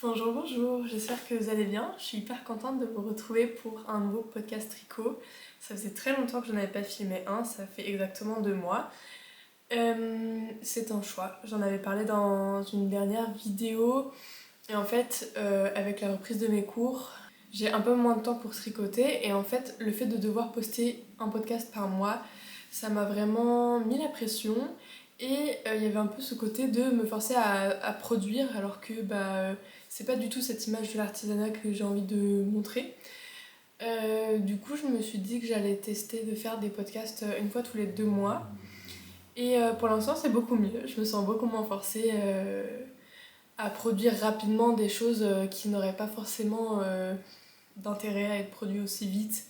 Bonjour, bonjour, j'espère que vous allez bien. Je suis hyper contente de vous retrouver pour un nouveau podcast tricot. Ça faisait très longtemps que je n'avais pas filmé un, ça fait exactement 2 mois. C'est un choix, j'en avais parlé dans une dernière vidéo. Et en fait, avec la reprise de mes cours, j'ai un peu moins de temps pour tricoter. Et en fait, le fait de devoir poster un podcast par mois, ça m'a vraiment mis la pression. Et il y avait un peu ce côté de me forcer à produire, alors que c'est pas du tout cette image de l'artisanat que j'ai envie de montrer. Du coup, je me suis dit que j'allais tester de faire des podcasts une fois tous les 2 mois. Et pour l'instant, c'est beaucoup mieux. Je me sens beaucoup moins forcée à produire rapidement des choses qui n'auraient pas forcément d'intérêt à être produites aussi vite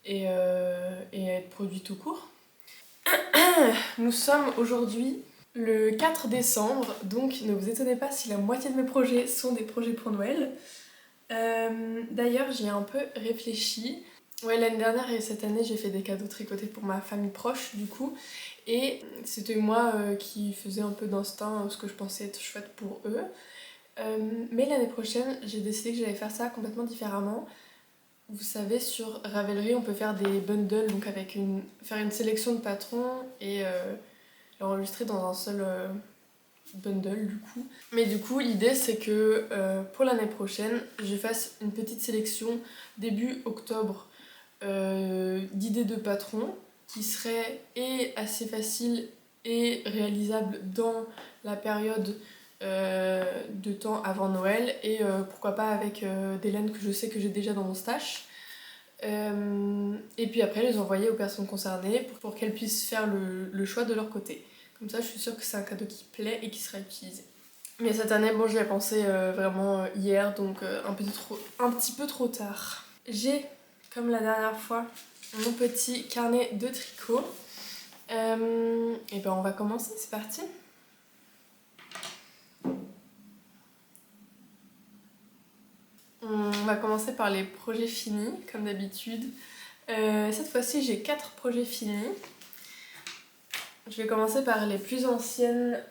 et à être produites tout court. Nous sommes aujourd'hui le 4 décembre, donc ne vous étonnez pas si la moitié de mes projets sont des projets pour Noël. D'ailleurs, j'y ai un peu réfléchi. Ouais, l'année dernière et cette année, j'ai fait des cadeaux tricotés pour ma famille proche, du coup. Et c'était moi qui faisais un peu d'instinct ce que je pensais être chouette pour eux. Mais l'année prochaine, j'ai décidé que j'allais faire ça complètement différemment. Vous savez, sur Ravelry, on peut faire des bundles, donc faire une sélection de patrons et l'enregistrer dans un seul bundle du coup. Mais du coup, l'idée c'est que pour l'année prochaine, je fasse une petite sélection début octobre d'idées de patrons qui seraient et assez faciles et réalisables dans la période de temps avant Noël et pourquoi pas avec des laines que je sais que j'ai déjà dans mon stash. Et puis après les envoyer aux personnes concernées pour qu'elles puissent faire le choix de leur côté. Comme ça, je suis sûre que c'est un cadeau qui plaît et qui sera utilisé. Mais cette année, bon, j'y ai pensé vraiment hier, donc un petit peu trop tard. J'ai, comme la dernière fois, mon petit carnet de tricot. Et ben on va commencer, c'est parti. On va commencer par les projets finis, comme d'habitude. Cette fois-ci, j'ai 4 projets finis. Je vais commencer par les plus anciennes.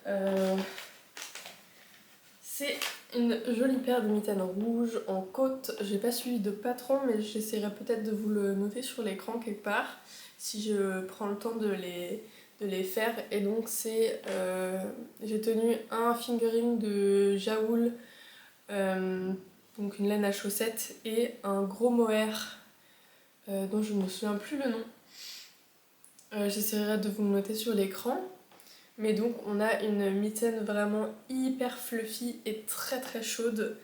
C'est une jolie paire de mitaines rouges en côte. J'ai pas suivi de patron, mais j'essaierai peut-être de vous le noter sur l'écran quelque part si je prends le temps de les faire. Et donc j'ai tenu un fingering de Jaoul, donc une laine à chaussettes, et un gros mohair dont je ne me souviens plus le nom. J'essaierai de vous le noter sur l'écran. Mais donc on a une mitaine vraiment hyper fluffy et très très chaude.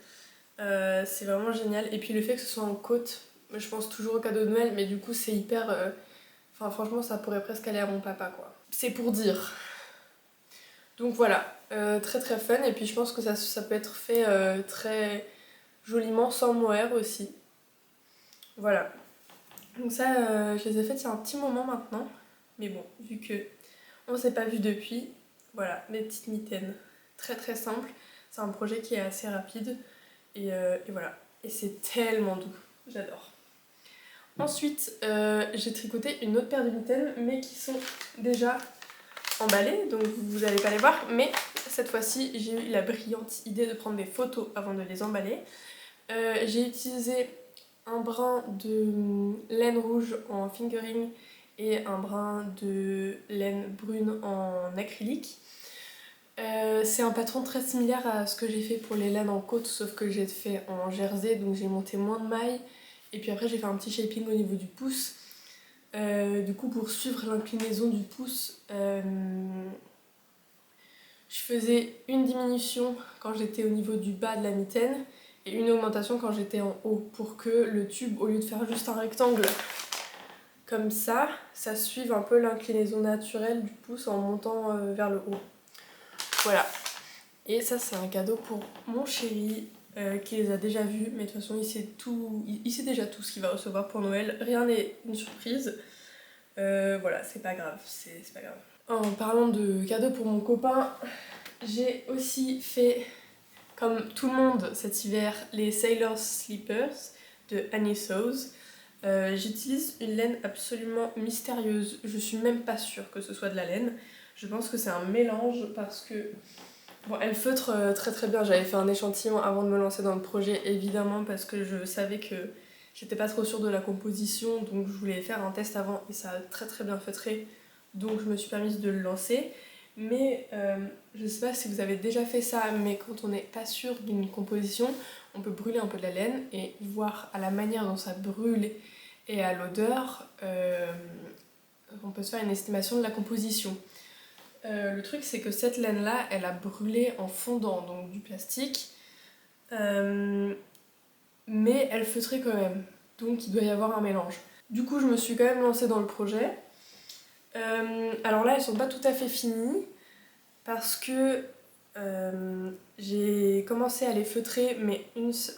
C'est vraiment génial. Et puis le fait que ce soit en côte, je pense toujours au cadeau de Noël, mais du coup c'est hyper... Enfin franchement ça pourrait presque aller à mon papa quoi. C'est pour dire. Donc voilà, très très fun. Et puis je pense que ça peut être fait très joliment sans mohair aussi. Voilà. Donc ça, je les ai faites il y a un petit moment maintenant. Mais bon, vu que on s'est pas vu depuis, voilà, mes petites mitaines. Très très simple. C'est un projet qui est assez rapide. Et voilà. Et c'est tellement doux. J'adore. Ensuite, j'ai tricoté une autre paire de mitaines, mais qui sont déjà emballées, donc vous n'allez pas les voir. Mais cette fois-ci, j'ai eu la brillante idée de prendre des photos avant de les emballer. J'ai utilisé un brin de laine rouge en fingering et un brin de laine brune en acrylique. C'est un patron très similaire à ce que j'ai fait pour les laines en côte, sauf que j'ai fait en jersey, donc j'ai monté moins de mailles. Et puis après j'ai fait un petit shaping au niveau du pouce. Du coup pour suivre l'inclinaison du pouce, je faisais une diminution quand j'étais au niveau du bas de la mitaine et une augmentation quand j'étais en haut, pour que le tube, au lieu de faire juste un rectangle comme ça suive un peu l'inclinaison naturelle du pouce en montant vers le haut. Voilà. Et ça c'est un cadeau pour mon chéri qui les a déjà vus, mais de toute façon il sait déjà tout ce qu'il va recevoir pour Noël. Rien n'est une surprise. Voilà, c'est pas grave, c'est pas grave. En parlant de cadeaux pour mon copain, j'ai aussi fait, comme tout le monde cet hiver, les Sailor Slippers de Annie Sows. J'utilise une laine absolument mystérieuse, je suis même pas sûre que ce soit de la laine. Je pense que c'est un mélange parce que Bon, elle feutre très très bien. J'avais fait un échantillon avant de me lancer dans le projet, évidemment, parce que je savais que j'étais pas trop sûre de la composition, donc je voulais faire un test avant et ça a très très bien feutré. Donc je me suis permise de le lancer. Mais je sais pas si vous avez déjà fait ça, mais quand on n'est pas sûr d'une composition, on peut brûler un peu de la laine et voir à la manière dont ça brûle et à l'odeur, on peut se faire une estimation de la composition. Le truc, c'est que cette laine-là, elle a brûlé en fondant donc du plastique, mais elle feutrait quand même. Donc il doit y avoir un mélange. Du coup, je me suis quand même lancée dans le projet. Alors là, elles sont pas tout à fait finies parce que j'ai commencé à les feutrer, mais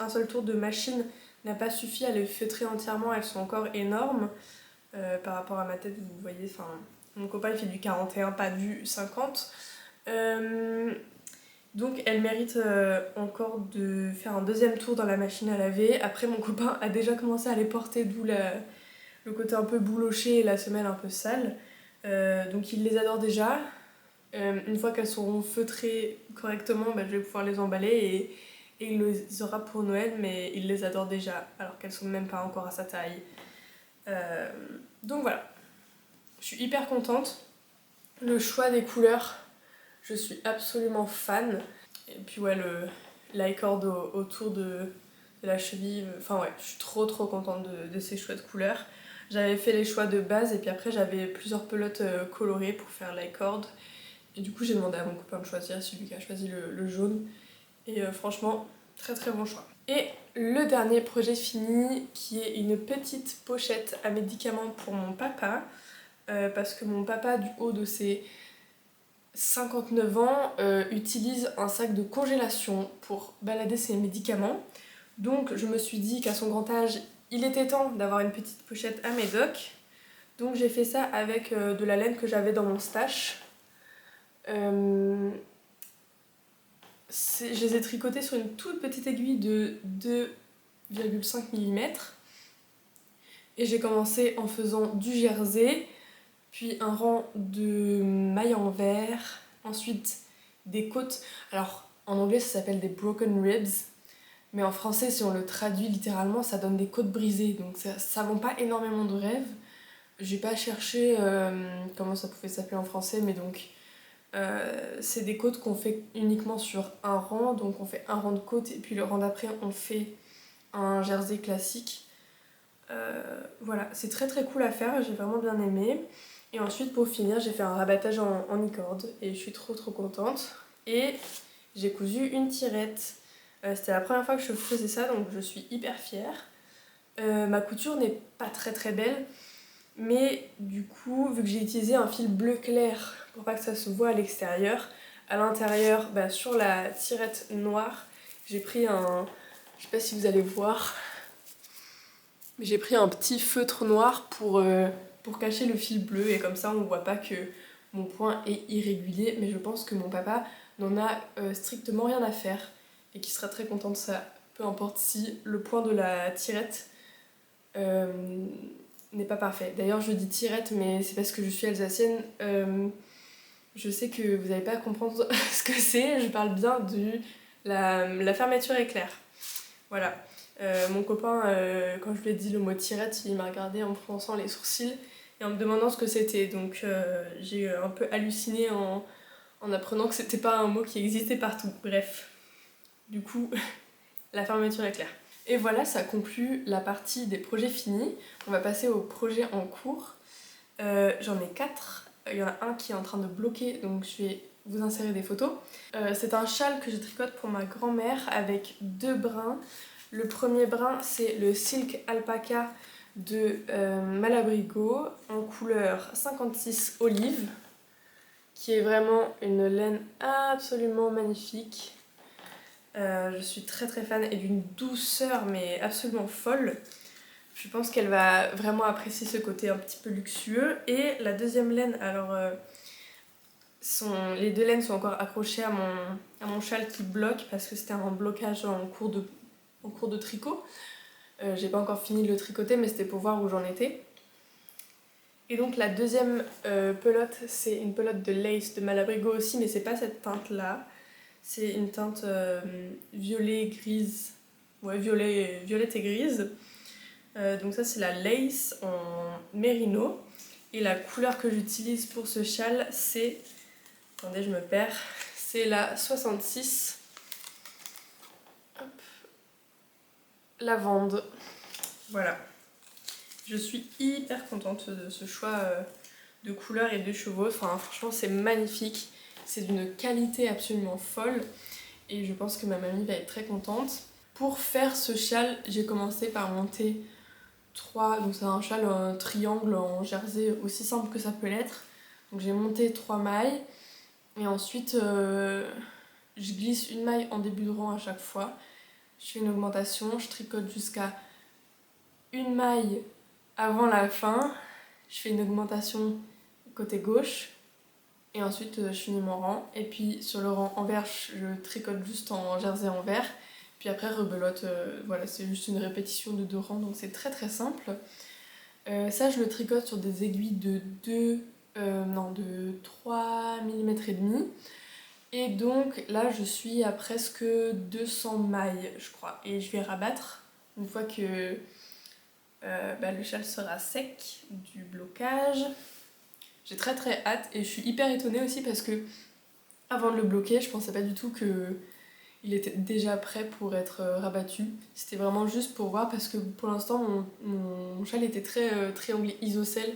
un seul tour de machine n'a pas suffi à les feutrer entièrement. Elles sont encore énormes par rapport à ma tête, vous voyez. Enfin, mon copain il fait du 41, pas du 50. Donc elle mérite encore de faire un deuxième tour dans la machine à laver. Après mon copain a déjà commencé à les porter, d'où le côté un peu bouloché et la semelle un peu sale. Donc il les adore déjà. Une fois qu'elles seront feutrées correctement, bah, je vais pouvoir les emballer et il les aura pour Noël, mais il les adore déjà alors qu'elles sont même pas encore à sa taille. Donc voilà, je suis hyper contente. Le choix des couleurs, je suis absolument fan. Et puis ouais, l'icord autour de la cheville, enfin ouais, je suis trop contente de ces choix de couleurs. J'avais fait les choix de base et puis après j'avais plusieurs pelotes colorées pour faire l'icord. Et du coup j'ai demandé à mon copain de choisir, celui qui a choisi le jaune. Et franchement, très bon choix. Et le dernier projet fini, qui est une petite pochette à médicaments pour mon papa. Parce que mon papa, du haut de ses 59 ans, utilise un sac de congélation pour balader ses médicaments. Donc je me suis dit qu'à son grand âge, il était temps d'avoir une petite pochette à médoc. Donc j'ai fait ça avec de la laine que j'avais dans mon stash. Je les ai tricotés sur une toute petite aiguille de 2,5 mm. Et j'ai commencé en faisant du jersey, puis un rang de mailles en verre, ensuite des côtes. Alors en anglais ça s'appelle des broken ribs, mais en français si on le traduit littéralement ça donne des côtes brisées, donc ça vend pas énormément de rêves. J'ai pas cherché comment ça pouvait s'appeler en français, mais donc c'est des côtes qu'on fait uniquement sur un rang, donc on fait un rang de côtes et puis le rang d'après on fait un jersey classique. Voilà, c'est très cool à faire, j'ai vraiment bien aimé. Et ensuite pour finir j'ai fait un rabattage en e-cord et je suis trop contente. Et j'ai cousu une tirette. C'était la première fois que je faisais ça, donc je suis hyper fière. Ma couture n'est pas très belle, mais du coup vu que j'ai utilisé un fil bleu clair pour pas que ça se voit à l'extérieur, à l'intérieur, bah, sur la tirette noire, j'ai pris un... Je sais pas si vous allez voir, mais j'ai pris un petit feutre noir pour cacher le fil bleu et comme ça on voit pas que mon point est irrégulier, mais je pense que mon papa n'en a strictement rien à faire et qu'il sera très content de ça, peu importe si le point de la tirette n'est pas parfait. D'ailleurs je dis tirette, mais c'est parce que je suis alsacienne, je sais que vous n'allez pas comprendre ce que c'est, je parle bien de la fermeture éclair. Voilà. Mon copain, quand je lui ai dit le mot tirette, il m'a regardé en fronçant les sourcils et en me demandant ce que c'était. Donc j'ai un peu halluciné en apprenant que c'était pas un mot qui existait partout. Bref, du coup, la fermeture éclair. Et voilà, ça conclut la partie des projets finis. On va passer aux projets en cours. J'en ai 4. Il y en a un qui est en train de bloquer, donc je vais vous insérer des photos. C'est un châle que je tricote pour ma grand-mère avec 2 brins. Le premier brin, c'est le Silk Alpaca de Malabrigo en couleur 56 olive, qui est vraiment une laine absolument magnifique. Je suis très fan et d'une douceur mais absolument folle. Je pense qu'elle va vraiment apprécier ce côté un petit peu luxueux. Et la deuxième laine, alors les 2 laines sont encore accrochées à mon châle qui bloque parce que c'était un blocage en cours de tricot. J'ai pas encore fini de le tricoter, mais c'était pour voir où j'en étais. Et donc la deuxième pelote, c'est une pelote de lace de Malabrigo aussi, mais c'est pas cette teinte là, C'est une teinte violet grise, ouais violette et grise. Donc ça c'est la lace en mérino. Et la couleur que j'utilise pour ce châle c'est, attendez je me perds, c'est la 66. Hop. Lavande. Voilà. Je suis hyper contente de ce choix de couleurs et de chevaux. Enfin, franchement, c'est magnifique. C'est d'une qualité absolument folle. Et je pense que ma mamie va être très contente. Pour faire ce châle, j'ai commencé par monter 3. Donc, c'est un châle en triangle en jersey, aussi simple que ça peut l'être. Donc, j'ai monté 3 mailles. Et ensuite, je glisse une maille en début de rang à chaque fois. Je fais une augmentation. Je tricote jusqu'à une maille avant la fin, je fais une augmentation côté gauche et ensuite je finis mon rang. Et puis sur le rang envers, je tricote juste en jersey envers. Puis après rebelote, voilà, c'est juste une répétition de 2 rangs, donc c'est très très simple. Ça, je le tricote sur des aiguilles de 3 mm et demi. Et donc là, je suis à presque 200 mailles, je crois. Et je vais rabattre une fois que le châle sera sec du blocage. J'ai très très hâte et je suis hyper étonnée aussi parce que avant de le bloquer, je pensais pas du tout que il était déjà prêt pour être rabattu. C'était vraiment juste pour voir parce que pour l'instant mon châle était très trianglé isocèle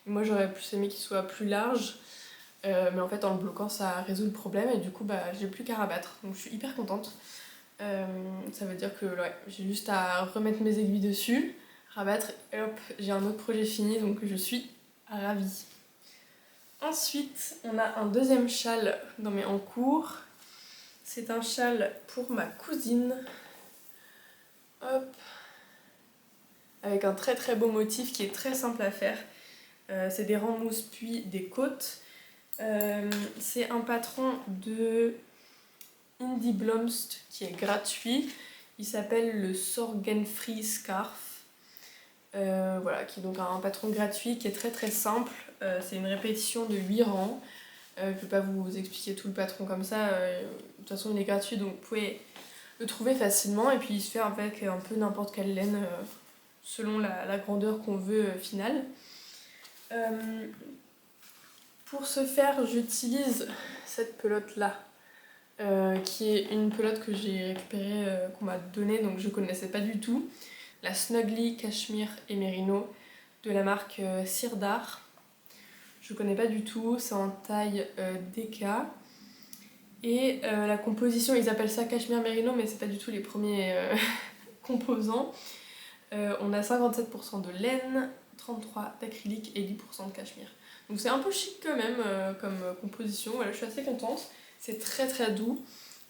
et moi j'aurais plus aimé qu'il soit plus large. Mais en fait en le bloquant ça résout le problème et du coup j'ai plus qu'à rabattre. Donc je suis hyper contente. Ça veut dire que ouais, j'ai juste à remettre mes aiguilles dessus, rabattre et hop, j'ai un autre projet fini donc je suis ravie. Ensuite, on a un deuxième châle dans mes en cours. C'est un châle pour ma cousine. Hop. Avec un très très beau motif qui est très simple à faire. C'est des rangs mousse puis des côtes. C'est un patron de Indie Blomst qui est gratuit. Il s'appelle le Sorgenfree Scarf. Voilà, qui est donc un patron gratuit qui est très très simple. C'est une répétition de 8 rangs. Je ne vais pas vous expliquer tout le patron comme ça. De toute façon, il est gratuit donc vous pouvez le trouver facilement. Et puis il se fait avec un peu n'importe quelle laine selon la grandeur qu'on veut finale. Pour ce faire, j'utilise cette pelote là. Qui est une pelote que j'ai récupérée, qu'on m'a donnée, donc je connaissais pas du tout. La Snugly Cashmere et Merino de la marque Sirdar. Je connais pas du tout, c'est en taille DK. Et la composition, ils appellent ça Cashmere Merino, mais c'est pas du tout les premiers composants. On a 57% de laine, 33% d'acrylique et 10% de cachemire. Donc c'est un peu chic quand même comme composition, voilà, je suis assez contente. C'est très très doux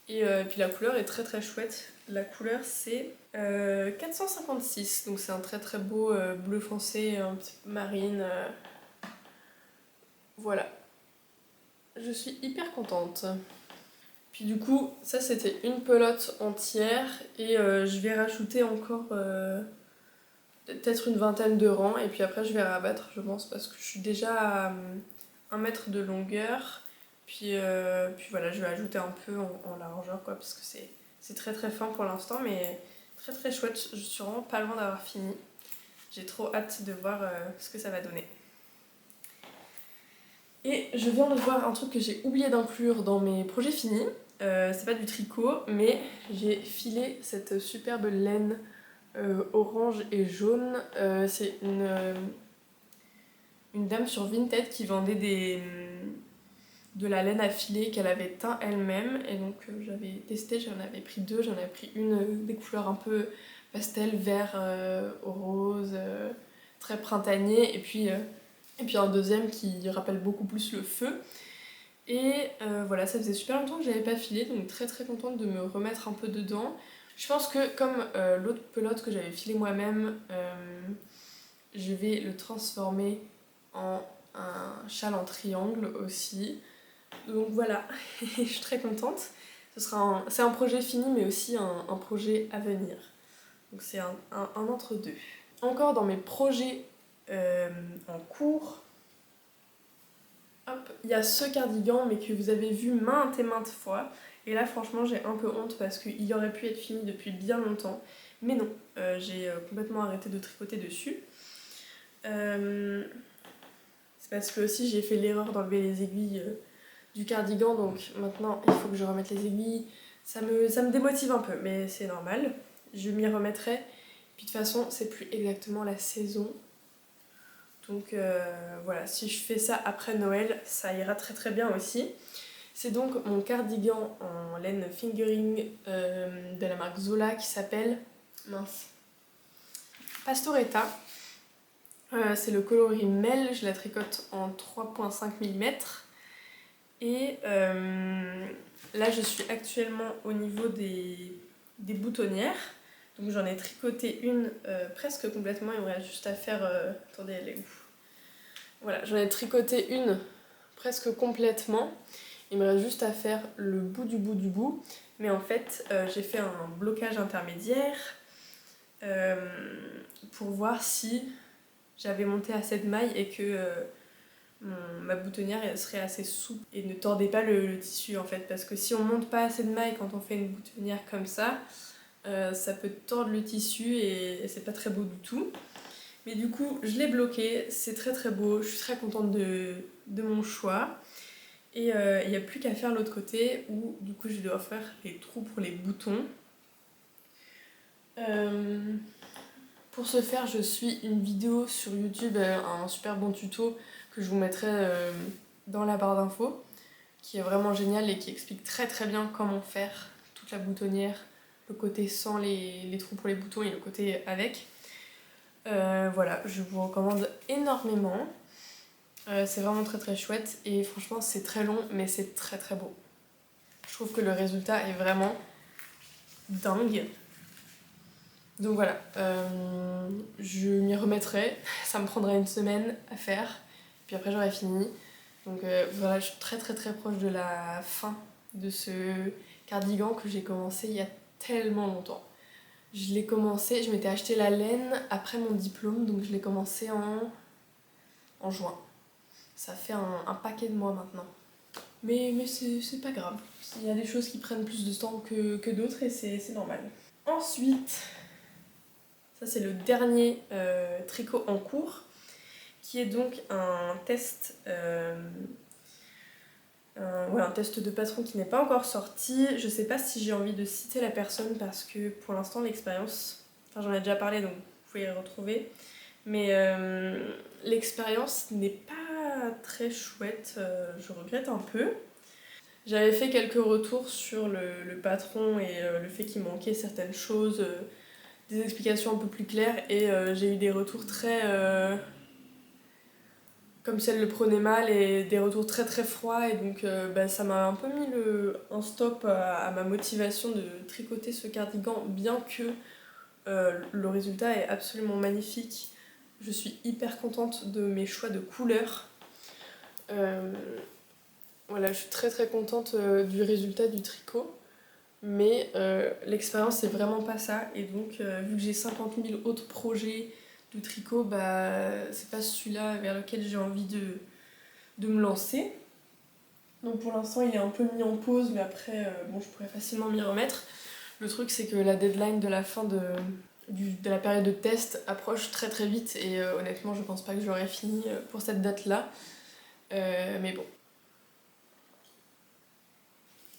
et puis la couleur est très très chouette. La couleur c'est 456, donc c'est un très très beau bleu foncé, un petit peu marine. Voilà. Je suis hyper contente. Puis du coup, ça c'était une pelote entière et je vais rajouter encore peut-être une vingtaine de rangs et puis après je vais rabattre je pense parce que je suis déjà à 1 mètre de longueur. Puis voilà, je vais ajouter un peu en largeur quoi parce que c'est très très fin pour l'instant mais très très chouette. Je suis vraiment pas loin d'avoir fini. J'ai trop hâte de voir ce que ça va donner. Et je viens de voir un truc que j'ai oublié d'inclure dans mes projets finis. C'est pas du tricot, mais j'ai filé cette superbe laine orange et jaune. C'est une dame sur Vinted qui vendait de la laine à filer qu'elle avait teint elle-même. Et donc j'avais testé, j'en avais pris 2. J'en avais pris une des couleurs un peu pastel, vert, rose, très printanier. Et puis un deuxième qui rappelle beaucoup plus le feu. Et voilà, ça faisait super longtemps que j'avais pas filé, donc très très contente de me remettre un peu dedans. Je pense que comme l'autre pelote que j'avais filé moi-même, je vais le transformer en un châle en triangle aussi. Donc voilà, je suis très contente. C'est un projet fini mais aussi un projet à venir. Donc c'est un entre-deux. Encore dans mes projets en cours, hop, il y a ce cardigan mais que vous avez vu maintes et maintes fois. Et là franchement j'ai un peu honte parce qu'il aurait pu être fini depuis bien longtemps. Mais non, j'ai complètement arrêté de tricoter dessus. C'est parce que aussi j'ai fait l'erreur d'enlever les aiguilles du cardigan, donc maintenant il faut que je remette les aiguilles. Ça me démotive un peu, mais c'est normal. Je m'y remettrai. Puis de toute façon, c'est plus exactement la saison. Donc voilà, si je fais ça après Noël, ça ira très très bien aussi. C'est donc mon cardigan en laine fingering de la marque Zola qui s'appelle Pastoretta. C'est le coloris Mel, je la tricote en 3,5 mm. Et là je suis actuellement au niveau des boutonnières. Donc j'en ai tricoté une presque complètement, il me reste juste à faire... attendez, elle est où? Voilà, j'en ai tricoté une presque complètement. Il me reste juste à faire le bout du bout du bout. Mais en fait, j'ai fait un blocage intermédiaire pour voir si j'avais monté assez de mailles et que ma boutonnière elle serait assez souple et ne tordait pas le tissu en fait. Parce que si on monte pas assez de mailles quand on fait une boutonnière comme ça peut tordre le tissu et c'est pas très beau du tout. Mais du coup, je l'ai bloqué, c'est très très beau, je suis très contente de mon choix. Et il n'y a plus qu'à faire l'autre côté où du coup je dois faire les trous pour les boutons. Pour ce faire, je suis une vidéo sur YouTube, un super bon tuto que je vous mettrai dans la barre d'infos, qui est vraiment génial et qui explique très très bien comment faire toute la boutonnière, le côté sans les trous pour les boutons et le côté avec. Voilà, je vous recommande énormément. C'est vraiment très très chouette et franchement c'est très long mais c'est très très beau. Je trouve que le résultat est vraiment dingue. Donc voilà, je m'y remettrai, ça me prendra une semaine à faire, puis après j'aurai fini. Donc voilà, je suis très très très proche de la fin de ce cardigan que j'ai commencé il y a tellement longtemps. Je l'ai commencé, je m'étais acheté la laine après mon diplôme, donc je l'ai commencé en juin. Ça fait un paquet de mois maintenant. Mais c'est pas grave. Il y a des choses qui prennent plus de temps que d'autres et c'est normal. Ensuite, ça c'est le dernier tricot en cours, qui est donc un test, un test de patron qui n'est pas encore sorti. Je sais pas si j'ai envie de citer la personne parce que pour l'instant l'expérience, enfin j'en ai déjà parlé donc vous pouvez les retrouver, mais l'expérience n'est pas très chouette, je regrette un peu. J'avais fait quelques retours sur le patron et le fait qu'il manquait certaines choses, des explications un peu plus claires et j'ai eu des retours très... comme si elle le prenait mal et des retours très très froids et donc ça m'a un peu mis un stop à ma motivation de tricoter ce cardigan bien que le résultat est absolument magnifique. Je suis hyper contente de mes choix de couleurs. Voilà, je suis très très contente du résultat du tricot, mais l'expérience c'est vraiment pas ça et donc vu que j'ai 50 000 autres projets de tricot, c'est pas celui-là vers lequel j'ai envie de me lancer. Donc pour l'instant il est un peu mis en pause, mais après je pourrais facilement m'y remettre. Le truc c'est que la deadline de la fin de la période de test approche très très vite et honnêtement je pense pas que j'aurai fini pour cette date là, mais bon.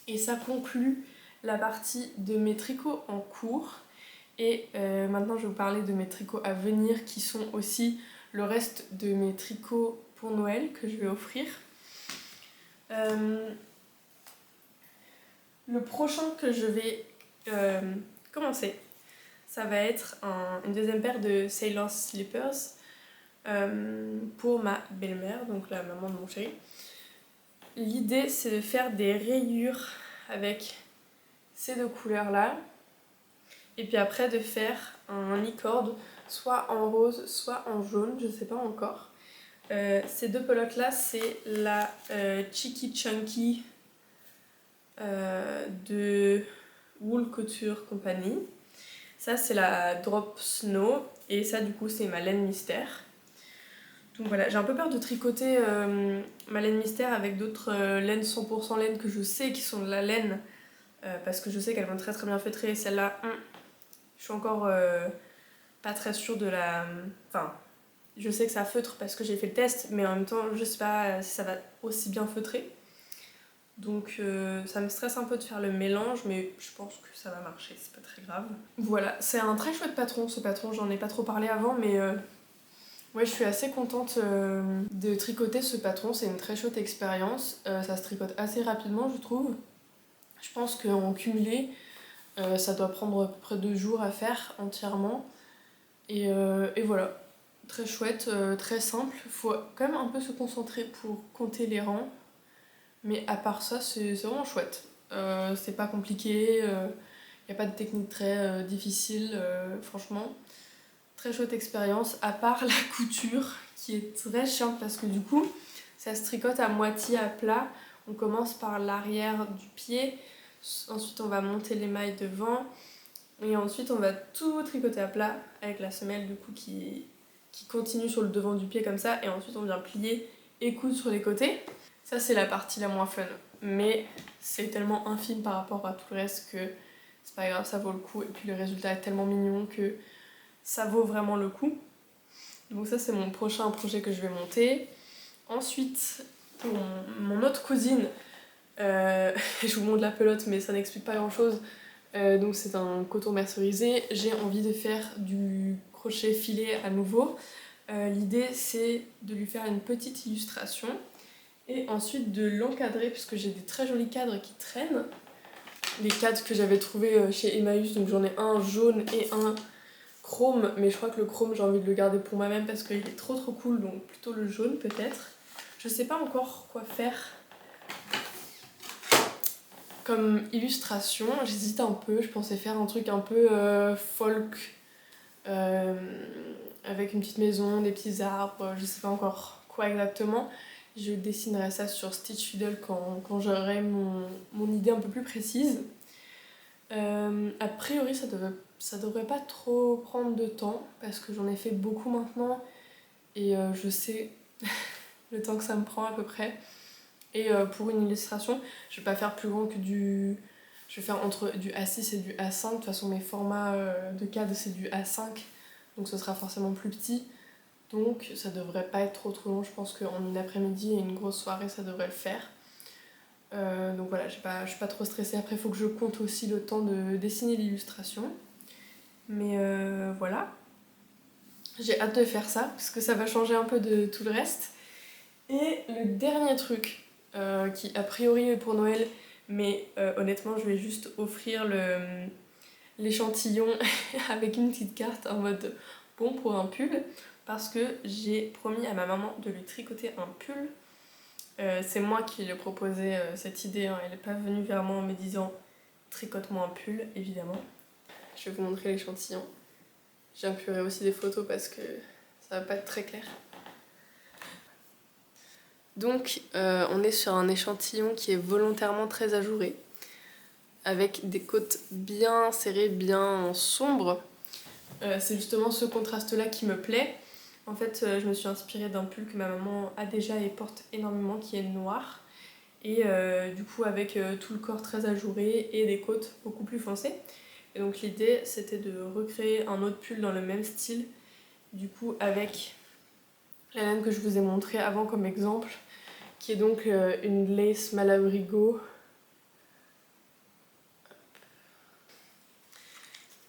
Et ça conclut la partie de mes tricots en cours. Et maintenant je vais vous parler de mes tricots à venir qui sont aussi le reste de mes tricots pour Noël que je vais offrir. Le prochain que je vais commencer, ça va être une deuxième paire de Sailor Slippers pour ma belle-mère, donc la maman de mon chéri. L'idée c'est de faire des rayures avec ces deux couleurs là et puis après de faire un licorne soit en rose soit en jaune, je sais pas encore. Ces deux pelotes là c'est la Cheeky Chunky de Wool Couture Company. Ça c'est la Drop Snow et ça du coup c'est ma laine mystère. Donc voilà, j'ai un peu peur de tricoter ma laine mystère avec d'autres laines 100% laine que je sais qui sont de la laine parce que je sais qu'elles vont très très bien feutrer. Celle-là, je suis encore pas très sûre de la... Enfin, je sais que ça feutre parce que j'ai fait le test, mais en même temps, je sais pas si ça va aussi bien feutrer. Donc ça me stresse un peu de faire le mélange, mais je pense que ça va marcher, c'est pas très grave. Voilà, c'est un très chouette patron, ce patron, j'en ai pas trop parlé avant, mais ouais, je suis assez contente de tricoter ce patron, c'est une très chouette expérience. Ça se tricote assez rapidement, je trouve. Je pense qu'en cumulé, ça doit prendre à peu près 2 jours à faire entièrement. Et voilà, très chouette, très simple. Faut quand même un peu se concentrer pour compter les rangs. Mais à part ça, c'est vraiment chouette. C'est pas compliqué, y a pas de technique très difficile, franchement. Très chouette expérience, à part la couture qui est très chiante parce que du coup, ça se tricote à moitié à plat. On commence par l'arrière du pied, ensuite on va monter les mailles devant, et ensuite on va tout tricoter à plat avec la semelle du coup qui continue sur le devant du pied comme ça, et ensuite on vient plier et coudre sur les côtés. Ça c'est la partie la moins fun, mais c'est tellement infime par rapport à tout le reste que c'est pas grave, ça vaut le coup, et puis le résultat est tellement mignon que ça vaut vraiment le coup. Donc ça c'est mon prochain projet que je vais monter. Ensuite, pour mon autre cousine, je vous montre la pelote mais ça n'explique pas grand chose. Donc c'est un coton mercerisé. J'ai envie de faire du crochet filet à nouveau. L'idée c'est de lui faire une petite illustration et ensuite de l'encadrer puisque j'ai des très jolis cadres qui traînent. Les cadres que j'avais trouvés chez Emmaüs, donc j'en ai un jaune et un chrome, mais je crois que le chrome j'ai envie de le garder pour moi-même parce qu'il est trop cool, donc plutôt le jaune peut-être. Je sais pas encore quoi faire comme illustration, j'hésite un peu, je pensais faire un truc un peu folk, euh, avec une petite maison, des petits arbres, je sais pas encore quoi exactement. Je dessinerai ça sur Stitch Fiddle quand j'aurai mon idée un peu plus précise. A priori ça devrait pas trop prendre de temps parce que j'en ai fait beaucoup maintenant et je sais le temps que ça me prend à peu près. Et pour une illustration, je vais pas faire plus grand que du... Je vais faire entre du A6 et du A5. De toute façon, mes formats de cadre, c'est du A5. Donc ce sera forcément plus petit. Donc ça devrait pas être trop long. Je pense qu'en une après-midi et une grosse soirée, ça devrait le faire. Donc voilà, je suis pas trop stressée. Après, il faut que je compte aussi le temps de dessiner l'illustration. Mais voilà. J'ai hâte de faire ça, parce que ça va changer un peu de tout le reste. Et le dernier truc, qui a priori est pour Noël, mais honnêtement je vais juste offrir l'échantillon avec une petite carte en mode bon pour un pull, parce que j'ai promis à ma maman de lui tricoter un pull. C'est moi qui lui ai proposé cette idée, hein. Elle n'est pas venue vers moi en me disant tricote-moi un pull, évidemment. Je vais vous montrer l'échantillon. J'inclurai aussi des photos parce que ça va pas être très clair. Donc on est sur un échantillon qui est volontairement très ajouré, avec des côtes bien serrées, bien sombres. C'est justement ce contraste-là qui me plaît. En fait, je me suis inspirée d'un pull que ma maman a déjà et porte énormément, qui est noir. Et du coup avec tout le corps très ajouré et des côtes beaucoup plus foncées. Et donc l'idée c'était de recréer un autre pull dans le même style, du coup avec la laine que je vous ai montrée avant comme exemple, qui est donc une lace Malabrigo.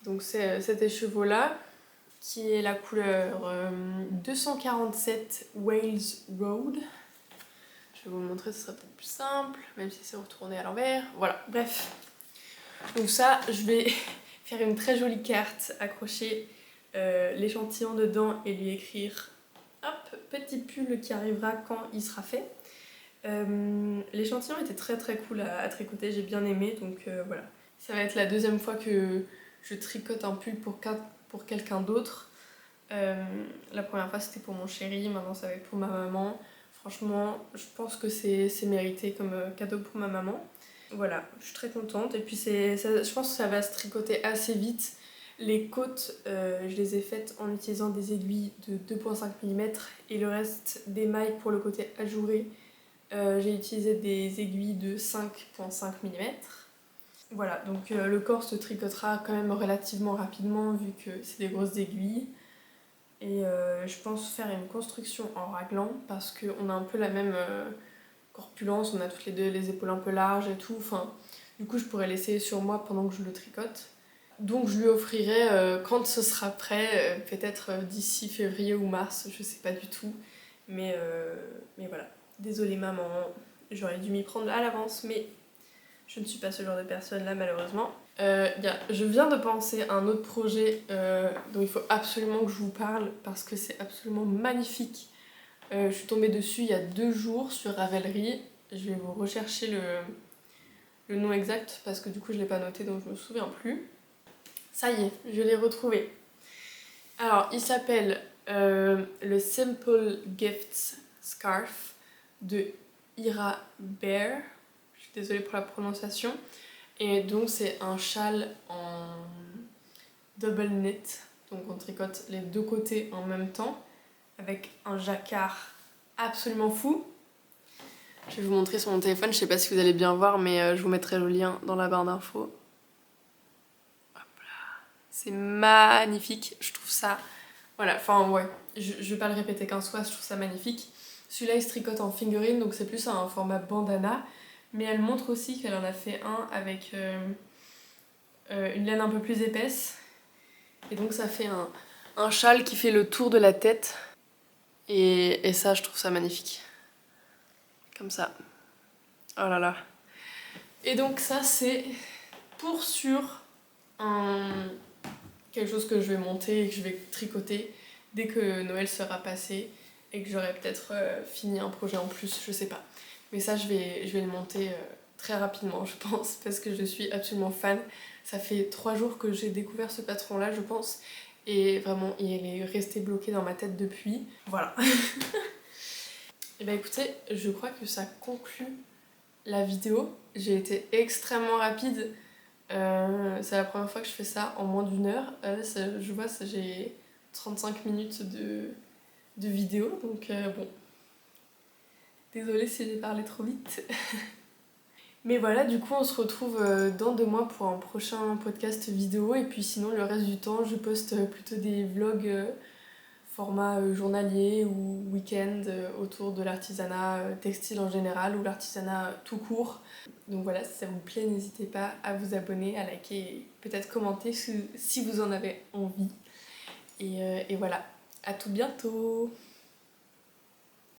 Donc c'est cet écheveau là, qui est la couleur 247 Wales Road. Je vais vous le montrer, ce sera peut-être plus simple, même si c'est retourné à l'envers. Voilà, bref. Donc ça, je vais faire une très jolie carte, accrocher l'échantillon dedans et lui écrire hop, petit pull qui arrivera quand il sera fait. L'échantillon était très cool à tricoter, j'ai bien aimé, donc voilà. Ça va être la deuxième fois que je tricote un pull pour quelqu'un d'autre. La première fois c'était pour mon chéri, maintenant ça va être pour ma maman. Franchement, je pense que c'est mérité comme cadeau pour ma maman. Voilà, je suis très contente. Et puis je pense que ça va se tricoter assez vite. Les côtes, je les ai faites en utilisant des aiguilles de 2,5 mm et le reste des mailles pour le côté ajouré, j'ai utilisé des aiguilles de 5,5 mm. Voilà, donc le corps se tricotera quand même relativement rapidement vu que c'est des grosses aiguilles. Et je pense faire une construction en raglan parce qu'on a un peu la même corpulence, on a toutes les deux les épaules un peu larges et tout. Enfin, du coup, je pourrais l'essayer sur moi pendant que je le tricote. Donc je lui offrirai quand ce sera prêt, peut-être d'ici février ou mars, je sais pas du tout. Mais voilà. Désolée maman, j'aurais dû m'y prendre à l'avance, mais je ne suis pas ce genre de personne là malheureusement. Je viens de penser à un autre projet dont il faut absolument que je vous parle parce que c'est absolument magnifique. Je suis tombée dessus il y a 2 jours sur Ravelry. Je vais vous rechercher le nom exact parce que du coup je l'ai pas noté donc je me souviens plus. Ça y est, je l'ai retrouvé. Alors il s'appelle le Simple Gifts Scarf de Ira Bear. Je suis désolée pour la prononciation. Et donc c'est un châle en double knit, donc on tricote les deux côtés en même temps, avec un jacquard absolument fou. Je vais vous montrer sur mon téléphone, je sais pas si vous allez bien voir, mais je vous mettrai le lien dans la barre d'infos. C'est magnifique, je trouve ça... Voilà, enfin ouais, je vais pas le répéter qu'un soit, je trouve ça magnifique. Celui-là il se tricote en fingering, donc c'est plus un format bandana, mais elle montre aussi qu'elle en a fait un avec une laine un peu plus épaisse. Et donc ça fait un châle qui fait le tour de la tête. Et ça, je trouve ça magnifique. Comme ça. Oh là là. Et donc ça, c'est pour sûr quelque chose que je vais monter et que je vais tricoter dès que Noël sera passé et que j'aurai peut-être fini un projet en plus, je sais pas. Mais ça, je vais le monter très rapidement, je pense, parce que je suis absolument fan. Ça fait 3 jours que j'ai découvert ce patron-là, je pense. Et vraiment, il est resté bloqué dans ma tête depuis. Voilà. Et bah écoutez, je crois que ça conclut la vidéo. J'ai été extrêmement rapide. C'est la première fois que je fais ça en moins d'1 heure. Je vois, j'ai 35 minutes de vidéo, donc bon. Désolée si j'ai parlé trop vite. Mais voilà, du coup on se retrouve dans 2 mois pour un prochain podcast vidéo. Et puis sinon le reste du temps je poste plutôt des vlogs format journalier ou week-end autour de l'artisanat textile en général ou l'artisanat tout court. Donc voilà, si ça vous plaît, n'hésitez pas à vous abonner, à liker et peut-être commenter si vous en avez envie. Et voilà, à tout bientôt!